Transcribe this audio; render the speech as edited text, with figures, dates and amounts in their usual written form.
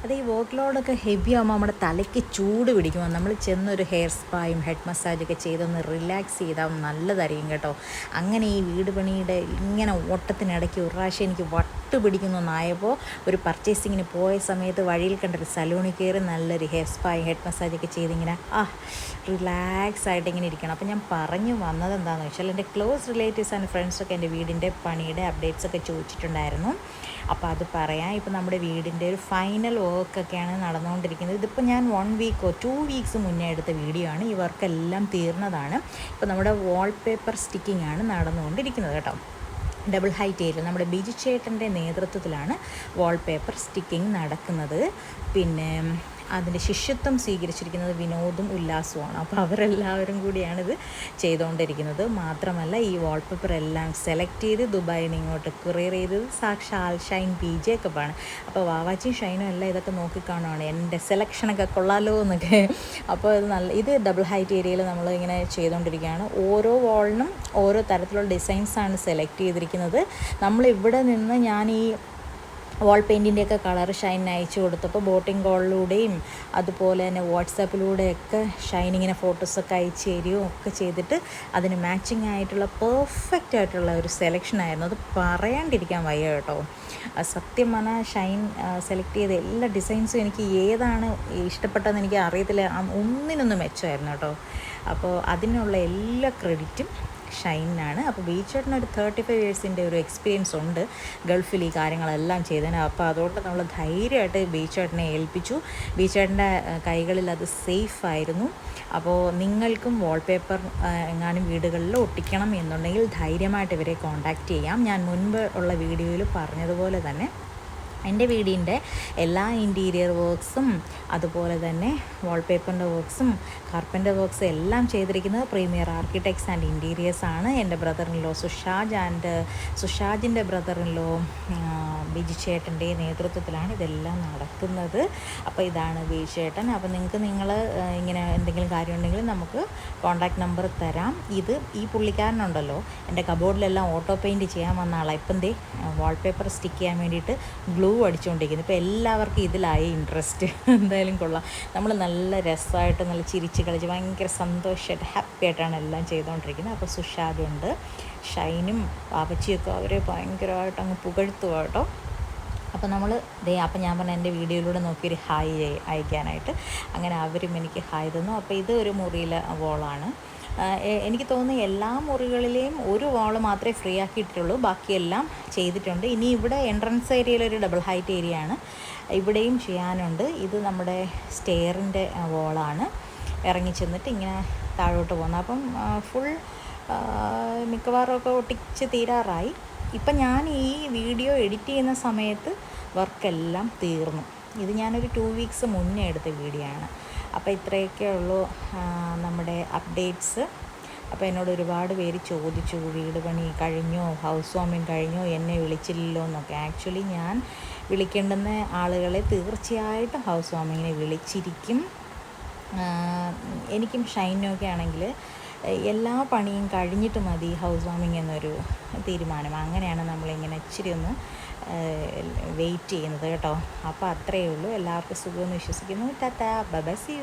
അത് ഈ work ലോഡൊക്കെ heavy ആകുമ്പോൾ നമ്മുടെ തലയ്ക്ക് ചൂട് പിടിക്കുമ്പോൾ നമ്മൾ ചെന്നൊരു ഹെയർ സ്പായും ഹെഡ് മസാജൊക്കെ ചെയ്തൊന്ന് റിലാക്സ് ചെയ്താൽ നല്ലതായിരിക്കും കേട്ടോ. അങ്ങനെ ഈ വീട് പണിയുടെ ഇങ്ങനെ ഓട്ടത്തിനിടയ്ക്ക് ഒരു പ്രാവശ്യം എനിക്ക് വട്ട് പിടിക്കുന്നൊന്നായപ്പോൾ ഒരു പർച്ചേസിങ്ങിന് പോയ സമയത്ത് വഴിയിൽ കണ്ടൊരു സലൂണിൽ കയറി നല്ലൊരു ഹെയർ സ്പായും ഹെഡ് മസാജൊക്കെ ചെയ്തിങ്ങനെ റിലാക്സ് ആയിട്ട് ഇങ്ങനെ ഇരിക്കണം. അപ്പോൾ ഞാൻ പറഞ്ഞു വന്നത് എന്താണെന്ന് വെച്ചാൽ എൻ്റെ ക്ലോസ് റിലേറ്റീവ്സ് ആൻഡ് ഫ്രണ്ട്സൊക്കെ എൻ്റെ വീടിൻ്റെ പണിയുടെ അപ്ഡേറ്റ്സൊക്കെ ചോദിച്ചിട്ടുണ്ടായിരുന്നു. അപ്പോൾ അത് പറയാം. ഇപ്പോൾ നമ്മുടെ വീടിൻ്റെ ഒരു ഫൈനൽ വർക്കൊക്കെയാണ് നടന്നുകൊണ്ടിരിക്കുന്നത്. ഇതിപ്പോൾ ഞാൻ 1 വീക്കോ 2 വീക്സ് മുന്നേ എടുത്ത വീഡിയോ ആണ്. ഈ വർക്കെല്ലാം തീർന്നതാണ്. ഇപ്പോൾ നമ്മുടെ വാൾപേപ്പർ സ്റ്റിക്കിംഗ് ആണ് നടന്നുകൊണ്ടിരിക്കുന്നത് കേട്ടോ. ഡബിൾ ഹൈറ്റ് ഏരിയ നമ്മുടെ ബിജു ചേട്ടൻ്റെ നേതൃത്വത്തിലാണ് വാൾപേപ്പർ സ്റ്റിക്കിംഗ് നടക്കുന്നത്. പിന്നെ അതിൻ്റെ ശിഷ്യത്വം സ്വീകരിച്ചിരിക്കുന്നത് വിനോദും ഉല്ലാസവുമാണ്. അപ്പോൾ അവരെല്ലാവരും കൂടിയാണിത് ചെയ്തുകൊണ്ടിരിക്കുന്നത്. മാത്രമല്ല ഈ വാൾപേപ്പർ എല്ലാം സെലക്ട് ചെയ്ത് ദുബായിൽ നിന്ന് ഇങ്ങോട്ട് കൊറിയർ ചെയ്തത് സാക്ഷാൽ ഷൈൻ പി ജേക്കബാണ്. അപ്പോൾ വാവാച്ചിയും ഷൈനും എല്ലാം ഇതൊക്കെ നോക്കിക്കാണുവാണ്, എൻ്റെ സെലക്ഷനൊക്കെ കൊള്ളാലോ എന്നൊക്കെ. അപ്പോൾ ഇത് ഡബിൾ ഹൈറ്റ് ഏരിയയിൽ നമ്മൾ ഇങ്ങനെ ചെയ്തുകൊണ്ടിരിക്കുകയാണ്. ഓരോ വാളിനും ഓരോ തരത്തിലുള്ള ഡിസൈൻസാണ് സെലക്ട് ചെയ്തിരിക്കുന്നത്. നമ്മളിവിടെ നിന്ന് ഞാൻ ഈ വാൾ പെയിൻറ്റിൻ്റെയൊക്കെ കളർ ഷൈൻ അയച്ചു കൊടുത്തപ്പോൾ ബോട്ടിംഗ് കോളിലൂടെയും അതുപോലെ തന്നെ വാട്സാപ്പിലൂടെയൊക്കെ ഷൈനിങ്ങിനെ ഫോട്ടോസൊക്കെ അയച്ചു തരികയും ഒക്കെ ചെയ്തിട്ട് അതിന് മാച്ചിങ് ആയിട്ടുള്ള പെർഫെക്റ്റ് ആയിട്ടുള്ള ഒരു സെലക്ഷനായിരുന്നു. അത് പറയാണ്ടിരിക്കാൻ വയ്യ കേട്ടോ. സത്യം പറഞ്ഞാൽ ഷൈൻ സെലക്ട് ചെയ്ത എല്ലാ ഡിസൈൻസും എനിക്ക് ഏതാണ് ഇഷ്ടപ്പെട്ടതെന്ന് എനിക്ക് അറിയത്തില്ല. ഒന്നിനൊന്നും മെച്ചമായിരുന്നു കേട്ടോ. അപ്പോൾ അതിനുള്ള എല്ലാ ക്രെഡിറ്റും ഷൈനാണ്. അപ്പോൾ ബീച്ചേട്ടന് ഒരു 35 ഇയേഴ്സിൻ്റെ ഒരു എക്സ്പീരിയൻസ് ഉണ്ട് ഗൾഫിൽ ഈ കാര്യങ്ങളെല്ലാം ചെയ്തതിന്. അപ്പോൾ അതുകൊണ്ട് നമ്മൾ ധൈര്യമായിട്ട് ബീച്ചേട്ടനെ ഏൽപ്പിച്ചു. ബീച്ചേട്ടൻ്റെ കൈകളിൽ അത് സേഫായിരുന്നു. അപ്പോൾ നിങ്ങൾക്കും വാൾപേപ്പർ എങ്ങാനും വീടുകളിൽ ഒട്ടിക്കണം എന്നുണ്ടെങ്കിൽ ധൈര്യമായിട്ട് ഇവരെ കോൺടാക്റ്റ് ചെയ്യാം. ഞാൻ മുൻപ് ഉള്ള വീഡിയോയിൽ പറഞ്ഞതുപോലെ തന്നെ എൻ്റെ വീടിൻ്റെ എല്ലാ ഇൻറ്റീരിയർ വർക്ക്സും അതുപോലെ തന്നെ വാൾപേപ്പറിൻ്റെ വർക്ക്സും കാർപ്പൻ്റർ വർക്ക്സും എല്ലാം ചെയ്തിരിക്കുന്നത് പ്രീമിയർ ആർക്കിടെക്ട്സ് ആൻഡ് ഇൻറ്റീരിയേഴ്സാണ്. എൻ്റെ ബ്രദർ ഇൻ ലോ സുഷാജിൻ്റെ ബ്രദർ ഇൻ ലോ ബിജു ചേട്ടൻ്റെ നേതൃത്വത്തിലാണ് ഇതെല്ലാം നടക്കുന്നത്. അപ്പോൾ ഇതാണ് ബിജു ചേട്ടൻ. അപ്പോൾ നിങ്ങൾക്ക് ഇങ്ങനെ എന്തെങ്കിലും കാര്യമുണ്ടെങ്കിൽ നമുക്ക് കോൺടാക്റ്റ് നമ്പർ തരാം. ഈ പുള്ളിക്കാരനുണ്ടല്ലോ എൻ്റെ കബോർഡിലെല്ലാം ഓട്ടോ പെയിൻറ്റ് ചെയ്യാൻ വന്ന ആളാണ്. ഇപ്പം വാൾപേപ്പർ സ്റ്റിക്ക് ചെയ്യാൻ വേണ്ടിയിട്ട് ഗ്ലൂ അടിച്ചുകൊണ്ടിരിക്കുന്നത്. ഇപ്പോൾ എല്ലാവർക്കും ഇതിലായി ഇൻട്രസ്റ്റ്. എന്തായാലും കൊള്ളാം. നമ്മൾ നല്ല രസമായിട്ട് നല്ല ചിരിച്ച് കളിച്ച് ഭയങ്കര സന്തോഷമായിട്ട് ഹാപ്പി ആയിട്ടാണ് എല്ലാം ചെയ്തുകൊണ്ടിരിക്കുന്നത്. അപ്പോൾ സുഷാദുണ്ട്, ഷൈനും പാപ്പച്ചിയൊക്കെ അവരെ ഭയങ്കരമായിട്ട് അങ്ങ് പുകഴ്ത്തുക കേട്ടോ. അപ്പോൾ അപ്പോൾ ഞാൻ പറഞ്ഞ എൻ്റെ വീഡിയോയിലൂടെ നോക്കിയൊരു ഹായ് അയക്കാനായിട്ട് അങ്ങനെ അവരും എനിക്ക് ഹായ് തന്നു. അപ്പോൾ ഇത് ഒരു മുറിയിലെ വോളാണ്. എനിക്ക് തോന്നുന്നു എല്ലാ മുറികളിലെയും ഒരു വാൾ മാത്രമേ ഫ്രീ ആക്കിയിട്ടുള്ളൂ, ബാക്കിയെല്ലാം ചെയ്തിട്ടുണ്ട്. ഇനി ഇവിടെ എൻട്രൻസ് ഏരിയയിലൊരു ഡബിൾ ഹൈറ്റ് ഏരിയ ആണ്, ഇവിടെയും ചെയ്യാനുണ്ട്. ഇത് നമ്മുടെ സ്റ്റെയറിൻ്റെ വോളാണ്. ഇറങ്ങി ചെന്നിട്ട് ഇങ്ങനെ താഴോട്ട് പോകുന്നത്. അപ്പം ഫുൾ മിക്കവാറുമൊക്കെ ഒട്ടിച്ച് തീരാറായി. ഇപ്പം ഞാൻ ഈ വീഡിയോ എഡിറ്റ് ചെയ്യുന്ന സമയത്ത് വർക്കെല്ലാം തീർന്നു. ഇത് ഞാനൊരു 2 വീക്സ് മുന്നേ എടുത്ത വീഡിയോ ആണ്. അപ്പോൾ ഇത്രയൊക്കെ ഉള്ളൂ നമ്മുടെ അപ്ഡേറ്റ്സ്. അപ്പോൾ എന്നോട് ഒരുപാട് പേര് ചോദിച്ചു വീട് പണി കഴിഞ്ഞോ, ഹൗസ് വാമിങ് കഴിഞ്ഞോ, എന്നെ വിളിച്ചില്ലല്ലോ എന്നൊക്കെ. ആക്ച്വലി ഞാൻ വിളിക്കേണ്ടുന്ന ആളുകളെ തീർച്ചയായിട്ടും ഹൗസ് വാമിങ്ങിനെ വിളിച്ചിരിക്കും. എനിക്കും ഷൈനൊക്കെ ആണെങ്കിൽ എല്ലാ പണിയും കഴിഞ്ഞിട്ട് മതി ഹൗസ് വാമിങ് എന്നൊരു തീരുമാനം. അങ്ങനെയാണ് നമ്മളിങ്ങനെ ഇച്ചിരി ഒന്ന് വെയിറ്റ് ചെയ്യുന്നത് കേട്ടോ. അപ്പോൾ അത്രയേ ഉള്ളൂ. എല്ലാവർക്കും സുഖമെന്ന് വിശ്വസിക്കുന്നു. Tata, bye bye, see U.